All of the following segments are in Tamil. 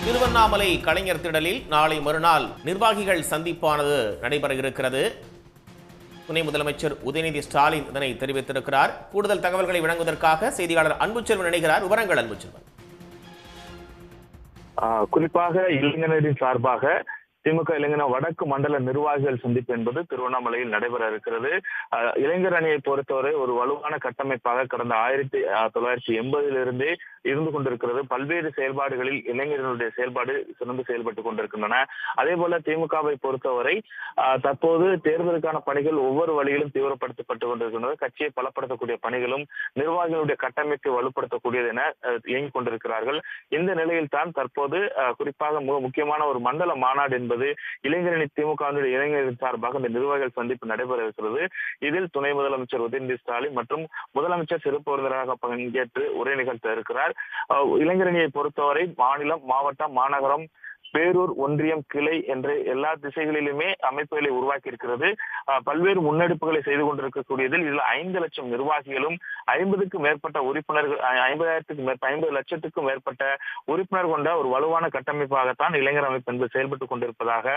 திருவண்ணாமலை கலைஞர் திடலில் நாளை மறுநாள் நிர்வாகிகள் சந்திப்பானது நடைபெற இருக்கிறது. துணை முதலமைச்சர் உதயநிதி ஸ்டாலின் இதனை தெரிவித்திருக்கிறார். கூடுதல் தகவல்களை வழங்குவதற்காக செய்தியாளர் அன்புச்செல்வன் இணைகிறார். விவரங்கள் அன்புச்செல்வன். குறிப்பாக இளைஞரின் சார்பாக திமுக இளைஞர் வடக்கு மண்டல நிர்வாகிகள் சந்திப்பு என்பது திருவண்ணாமலையில் நடைபெற இருக்கிறது. இளைஞர் அணியை பொறுத்தவரை ஒரு வலுவான கட்டமைப்பாக கடந்த 1980 இருந்து கொண்டிருக்கிறது. பல்வேறு செயல்பாடுகளில் இளைஞர்களுடைய செயல்பாடு சிறந்து செயல்பட்டுக் கொண்டிருக்கின்றன. அதே போல திமுகவை பொறுத்தவரை தற்போது தேர்தலுக்கான பணிகள் ஒவ்வொரு வழியிலும் தீவிரப்படுத்தப்பட்டு கொண்டிருக்கின்றது. கட்சியை பலப்படுத்தக்கூடிய பணிகளும் நிர்வாகிகளுடைய கட்டமைப்பை வலுப்படுத்தக்கூடியது என இயங்கிக் கொண்டிருக்கிறார்கள். இந்த நிலையில் தான் தற்போது குறிப்பாக முக்கியமான ஒரு மண்டல மாநாடு என்பது இளைஞரணி திமுக இளைஞரின் சார்பாக இந்த நிர்வாகிகள் சந்திப்பு நடைபெற இருக்கிறது. இதில் துணை முதலமைச்சர் உதயநிதி ஸ்டாலின் மற்றும் முதலமைச்சர் சிறப்பு விருந்தினராக பங்கேற்று உரை நிகழ்த்த இருக்கிறார். இளைஞரணியை பொறுத்தவரை மாநிலம், மாவட்டம், மாநகரம், பேரூர், ஒன்றியம், கிளை என்ற எல்லா திசைகளிலுமே அமைப்புகளை உருவாக்கி இருக்கிறது. பல்வேறு முன்னெடுப்புகளை செய்து கொண்டிருக்கக்கூடியதில் இதில் 5 லட்சம் நிர்வாகிகளும் 50க்கும் மேற்பட்ட உறுப்பினர்கள் 50 லட்சத்துக்கும் மேற்பட்ட உறுப்பினர் கொண்ட ஒரு வலுவான கட்டமைப்பாகத்தான் இளைஞர் அமைப்பு என்பது செயல்பட்டுக் கொண்டிருப்பதாக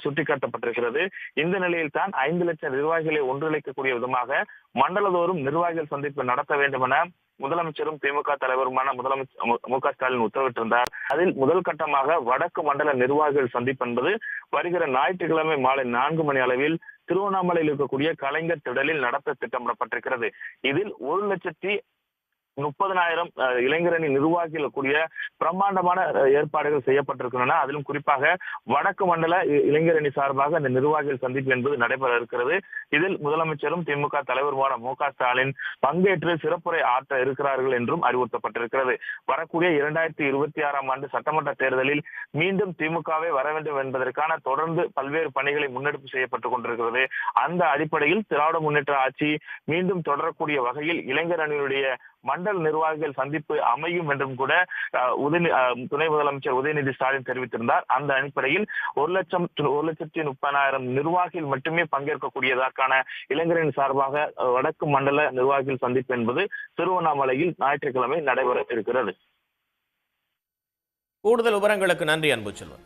சுட்டிக்காட்டப்பட்டிருக்கிறது. இந்த நிலையில் தான் 5 லட்சம் நிர்வாகிகளை ஒன்றிணைக்கக்கூடிய விதமாக மண்டலதோறும் நிர்வாகிகள் சந்திப்பு நடத்த வேண்டும் என முதலமைச்சரும் திமுக தலைவருமான முதலமைச்சர் மு.க. ஸ்டாலின் உத்தரவிட்டிருந்தார். அதில் முதல் கட்டமாக வடக்கு மண்டல நிர்வாகிகள் சந்திப்பு என்பது வருகிற ஞாயிற்றுக்கிழமை மாலை 4 மணி அளவில் திருவண்ணாமலையில் இருக்கக்கூடிய கலைஞர் திடலில் நடத்த திட்டமிடப்பட்டிருக்கிறது. இதில் 1,30,000 இளைஞரணி நிர்வாகிகள் கூடிய பிரம்மாண்டமான ஏற்பாடுகள் செய்யப்பட்டிருக்கின்றன. அதிலும் குறிப்பாக வடக்கு மண்டல இளைஞரணி சார்பாக இந்த நிர்வாகிகள் சந்திப்பு என்பது நடைபெற இருக்கிறது. இதில் முதலமைச்சரும் திமுக தலைவருமான மு.க. ஸ்டாலின் பங்கேற்று சிறப்புரை ஆற்ற இருக்கிறார்கள் என்றும் அறிவுறுத்தப்பட்டிருக்கிறது. வரக்கூடிய 2026ஆம் ஆண்டு சட்டமன்ற தேர்தலில் மீண்டும் திமுகவே வர வேண்டும் என்பதற்கான தொடர்ந்து பல்வேறு பணிகளை முன்னெடுப்பு செய்யப்பட்டுக் கொண்டிருக்கிறது. அந்த அடிப்படையில் திராவிட முன்னேற்ற ஆட்சி மீண்டும் தொடரக்கூடிய வகையில் இளைஞர் அணியினுடைய மண்டல நிர்வாகிகள் சந்திப்பு அமையும் என்றும் கூட துணை முதலமைச்சர் உதயநிதி ஸ்டாலின் தெரிவித்திருந்தார். அந்த அடிப்படையில் 1,30,000 நிர்வாகிகள் மட்டுமே பங்கேற்கக்கூடியதற்கான இளைஞரின் சார்பாக வடக்கு மண்டல நிர்வாகிகள் சந்திப்பு என்பது திருவண்ணாமலையில் ஞாயிற்றுக்கிழமை நடைபெற இருக்கிறது. கூடுதல் விவரங்களுக்கு நன்றி அன்புச்செல்வன்.